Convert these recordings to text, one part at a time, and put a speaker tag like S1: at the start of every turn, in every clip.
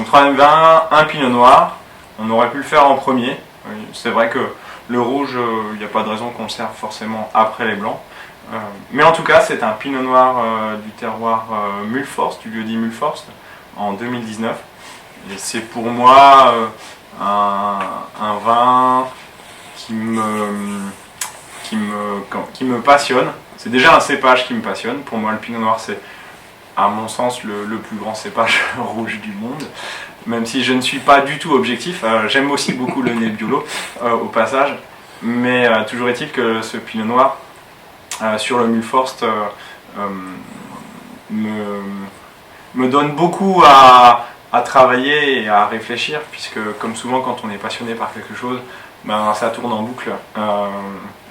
S1: troisième vin, un pinot noir. On aurait pu le faire en premier. C'est vrai que le rouge, il n'y a pas de raison qu'on le serve forcément après les blancs. Mais en tout cas, c'est un pinot noir du terroir Mulforst, du lieu-dit Mulforst, en 2019. Et c'est pour moi un vin qui me passionne. C'est déjà un cépage qui me passionne. Pour moi, le pinot noir, c'est à mon sens le plus grand cépage rouge du monde. Même si je ne suis pas du tout objectif, j'aime aussi beaucoup le Nebbiolo au passage, mais toujours est-il que ce pinot noir sur le Mulforst me donne beaucoup à travailler et à réfléchir, puisque comme souvent quand on est passionné par quelque chose, ben, ça tourne en boucle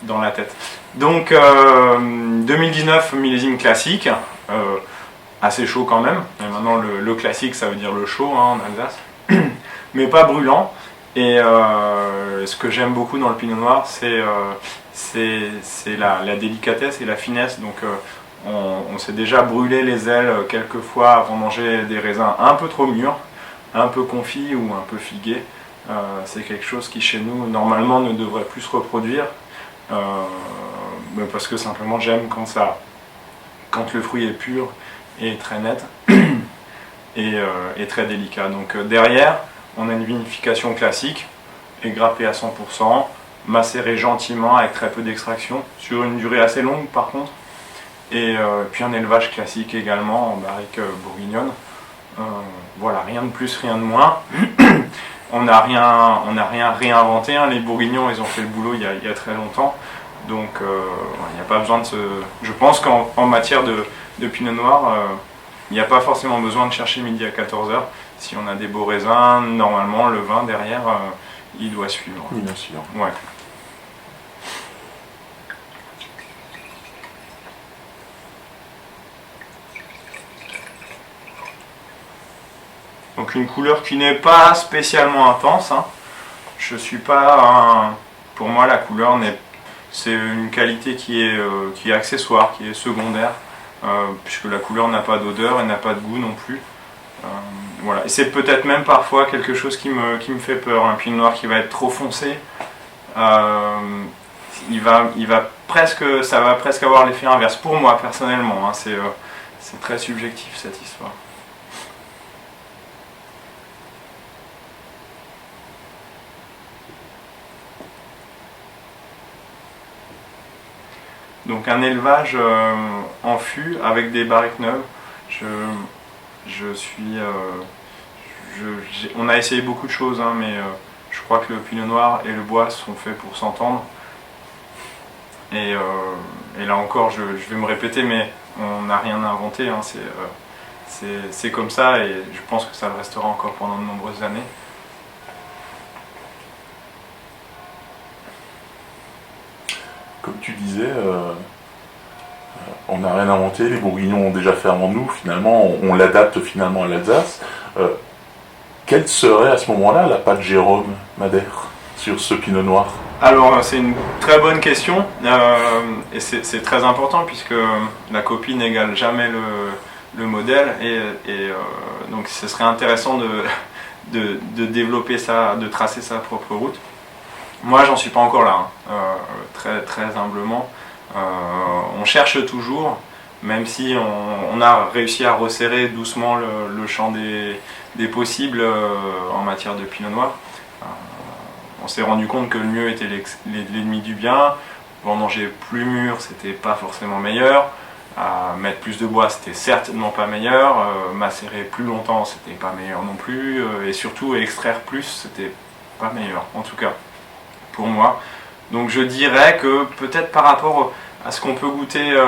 S1: dans la tête. Donc 2019 millésime classique, assez chaud quand même. Et maintenant le classique ça veut dire le chaud hein, en Alsace, mais pas brûlant. Et ce que j'aime beaucoup dans le pinot noir, c'est la délicatesse et la finesse. Donc on s'est déjà brûlé les ailes quelques fois avant de manger des raisins un peu trop mûrs, un peu confits ou un peu figués. C'est quelque chose qui chez nous normalement ne devrait plus se reproduire, parce que simplement j'aime quand le fruit est pur et très net et très délicat. Donc derrière on a une vinification classique, égrappée à 100%, macérée gentiment avec très peu d'extraction, sur une durée assez longue par contre, et puis un élevage classique également en barrique bourguignonne. Voilà, rien de plus, rien de moins. On n'a rien réinventé, hein. Les Bourguignons ils ont fait le boulot il y a très longtemps, donc il n'y a pas besoin de se... Je pense qu'en matière de pinot noir, il n'y a pas forcément besoin de chercher midi à 14h. Si on a des beaux raisins, normalement le vin derrière, il doit suivre.
S2: Oui, bien sûr.
S1: Ouais. Donc une couleur qui n'est pas spécialement intense. Hein. Je suis pas pour moi la couleur c'est une qualité qui est accessoire, qui est secondaire, puisque la couleur n'a pas d'odeur et n'a pas de goût non plus. Voilà. Et c'est peut-être même parfois quelque chose qui me fait peur. Un pinot noir qui va être trop foncé, ça va presque avoir l'effet inverse. Pour moi personnellement, hein, c'est très subjectif cette histoire. Donc un élevage en fût avec des barriques neuves. On a essayé beaucoup de choses, hein, mais je crois que le pinot noir et le bois sont faits pour s'entendre. Et là encore, je vais me répéter, mais on n'a rien inventé. Hein, c'est comme ça, et je pense que ça le restera encore pendant de nombreuses années.
S2: Comme tu disais, on n'a rien inventé, les Bourguignons ont déjà fait avant nous, finalement, on l'adapte finalement à l'Alsace. Quelle serait à ce moment-là la patte Jérôme Madère sur ce pinot noir?
S1: Alors c'est une très bonne question, et c'est très important puisque la copie n'égale jamais le modèle, et donc ce serait intéressant de développer ça, de tracer sa propre route. Moi j'en suis pas encore là, hein. Très, très humblement. On cherche toujours, même si on a réussi à resserrer doucement le champ des possibles en matière de pinot noir. On s'est rendu compte que le mieux était l'ennemi du bien. Vendanger plus mûr, c'était pas forcément meilleur. Mettre plus de bois, c'était certainement pas meilleur. Macérer plus longtemps, c'était pas meilleur non plus. Et surtout, extraire plus, c'était pas meilleur, en tout cas pour moi. Donc je dirais que peut-être par rapport à ce qu'on peut goûter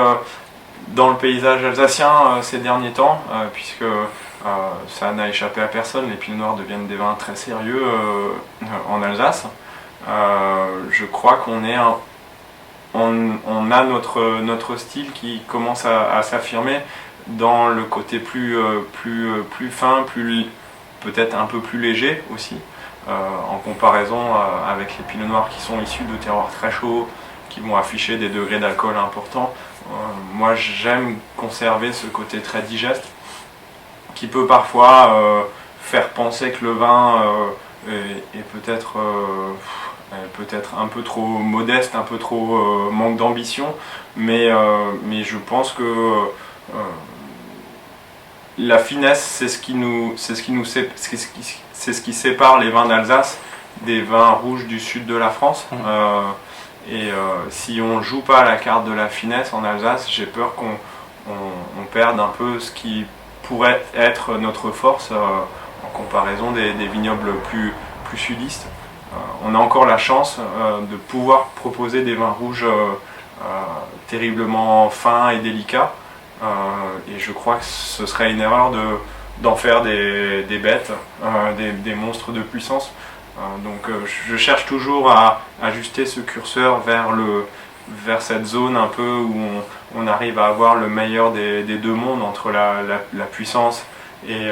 S1: dans le paysage alsacien ces derniers temps, puisque ça n'a échappé à personne, les pinots noirs deviennent des vins très sérieux en Alsace. Je crois qu'on a notre style qui commence à s'affirmer dans le côté plus fin, peut-être un peu plus léger aussi, en comparaison avec les pinots noirs qui sont issus de terroirs très chauds, qui vont afficher des degrés d'alcool importants. Moi j'aime conserver ce côté très digeste, qui peut parfois faire penser que le vin est peut-être un peu trop modeste, un peu trop manque d'ambition, mais je pense que la finesse, c'est ce qui sépare les vins d'Alsace des vins rouges du sud de la France. Si on joue pas à la carte de la finesse en Alsace, j'ai peur qu'on perde un peu ce qui pourrait être notre force en comparaison des vignobles plus sudistes. On a encore la chance de pouvoir proposer des vins rouges terriblement fins et délicats. Et je crois que ce serait une erreur d'en faire des bêtes, des monstres de puissance. Donc je cherche toujours à ajuster ce curseur vers cette zone un peu où on arrive à avoir le meilleur des deux mondes entre la puissance et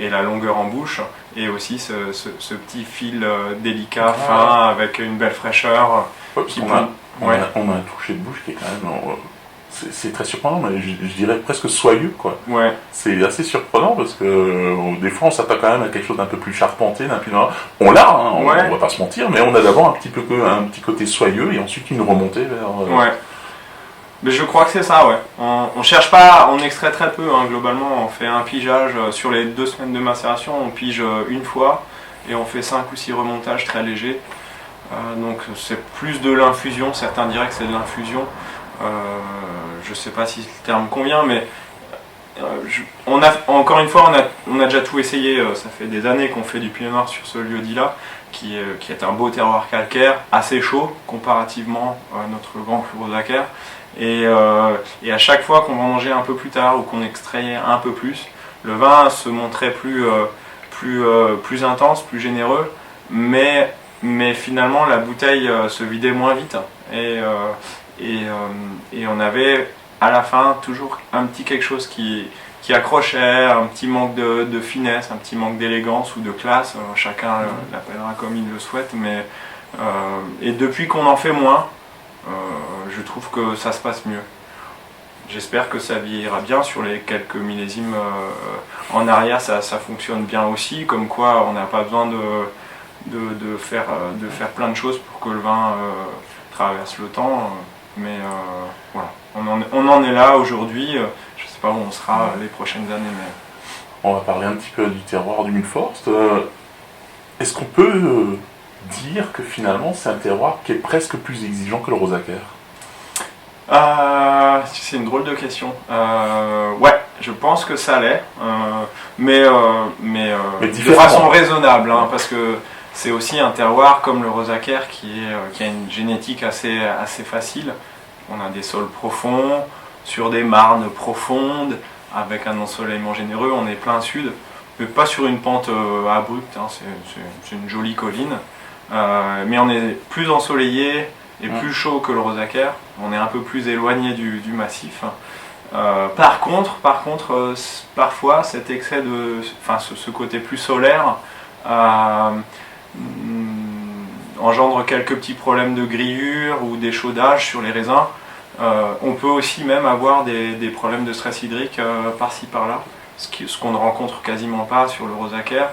S1: la longueur en bouche, et aussi ce petit fil délicat, fin, avec une belle fraîcheur.
S2: On a un toucher de bouche qui est quand même... C'est très surprenant, mais je dirais presque soyeux, quoi.
S1: Ouais.
S2: C'est assez surprenant parce que des fois on s'attend quand même à quelque chose d'un peu plus charpenté, d'un peu... On l'a, hein, on va pas se mentir, mais on a d'abord un petit côté soyeux et ensuite une remontée vers...
S1: Ouais. Mais je crois que c'est ça, ouais. On cherche pas, on extrait très peu, hein, globalement. On fait un pigeage sur les 2 semaines de macération, on pige une fois et on fait 5 ou 6 remontages très légers. Donc c'est plus de l'infusion, certains diraient que c'est de l'infusion. Je sais pas si le terme convient, mais encore une fois, on a déjà tout essayé. Ça fait des années qu'on fait du pinot noir sur ce lieu-dit-là, qui est un beau terroir calcaire, assez chaud comparativement à notre grand cru Rosacer. Et à chaque fois qu'on vendangeait un peu plus tard ou qu'on extrayait un peu plus, le vin se montrait plus intense, plus généreux, mais finalement la bouteille se vidait moins vite. Et on avait à la fin toujours un petit quelque chose qui accrochait, un petit manque de finesse, un petit manque d'élégance ou de classe, chacun l'appellera comme il le souhaite, et depuis qu'on en fait moins, je trouve que ça se passe mieux. J'espère que ça vieillira bien sur les quelques millésimes en arrière, ça fonctionne bien aussi, comme quoi on n'a pas besoin de faire plein de choses pour que le vin traverse le temps. Mais voilà, on en est là aujourd'hui. Je ne sais pas où on sera les prochaines années. Mais...
S2: On va parler un petit peu du terroir du Mulforst. Est-ce qu'on peut dire que finalement c'est un terroir qui est presque plus exigeant que le Rosacer?
S1: C'est une drôle de question. Ouais, je pense que ça l'est, mais de façon raisonnable, hein, parce que c'est aussi un terroir comme le Rosacer qui a une génétique assez facile. On a des sols profonds, sur des marnes profondes, avec un ensoleillement généreux. On est plein sud, mais pas sur une pente abrupte, hein, c'est une jolie colline. Mais on est plus ensoleillé et plus chaud que le Rosacer. On est un peu plus éloigné du massif. Par contre, parfois cet excès ce côté plus solaire engendre quelques petits problèmes de grillure ou d'échaudage sur les raisins. On peut aussi même avoir des problèmes de stress hydrique par-ci par-là, ce qu'on ne rencontre quasiment pas sur le Rosacer,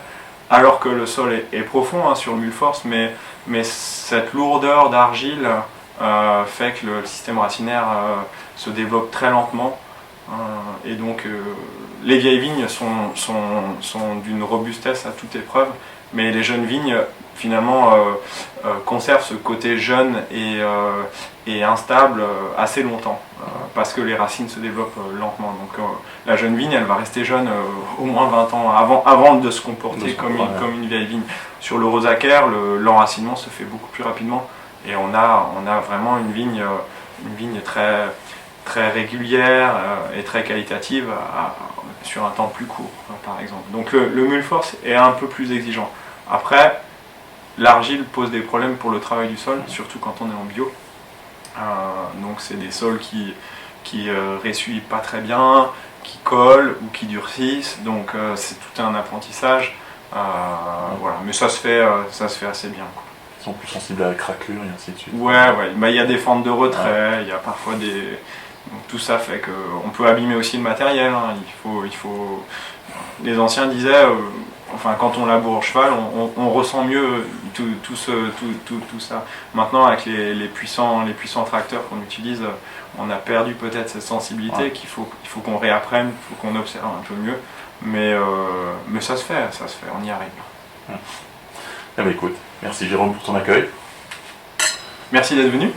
S1: alors que le sol est profond, hein, sur le Mulforst, mais cette lourdeur d'argile fait que le système racinaire se développe très lentement. Et donc les vieilles vignes sont d'une robustesse à toute épreuve, mais les jeunes vignes finalement conservent ce côté jeune et instable assez longtemps, parce que les racines se développent lentement. Donc la jeune vigne, elle va rester jeune au moins 20 ans avant de se comporter comme une vieille vigne. Sur le Rosacer, l'enracinement se fait beaucoup plus rapidement, et on a vraiment une vigne très très régulière et très qualitative sur un temps plus court, par exemple. Donc le Mulforst est un peu plus exigeant. Après, l'argile pose des problèmes pour le travail du sol, surtout quand on est en bio. Donc c'est des sols qui ressuient pas très bien, qui collent ou qui durcissent. Donc c'est tout un apprentissage. Voilà. Mais ça se fait assez bien, quoi.
S2: Ils sont plus sensibles à la craquelure et ainsi de suite.
S1: Ouais. Il y a des fentes de retrait, il y a parfois Donc tout ça fait qu'on peut abîmer aussi le matériel. Hein. Les anciens disaient, enfin quand on laboure au cheval, on ressent mieux tout ça. Maintenant avec les puissants tracteurs qu'on utilise, on a perdu peut-être cette sensibilité qu'il faut qu'on réapprenne, il faut qu'on observe un peu mieux. Mais ça se fait, on y arrive.
S2: Eh bien, écoute, merci Jérôme pour ton accueil.
S1: Merci d'être venu.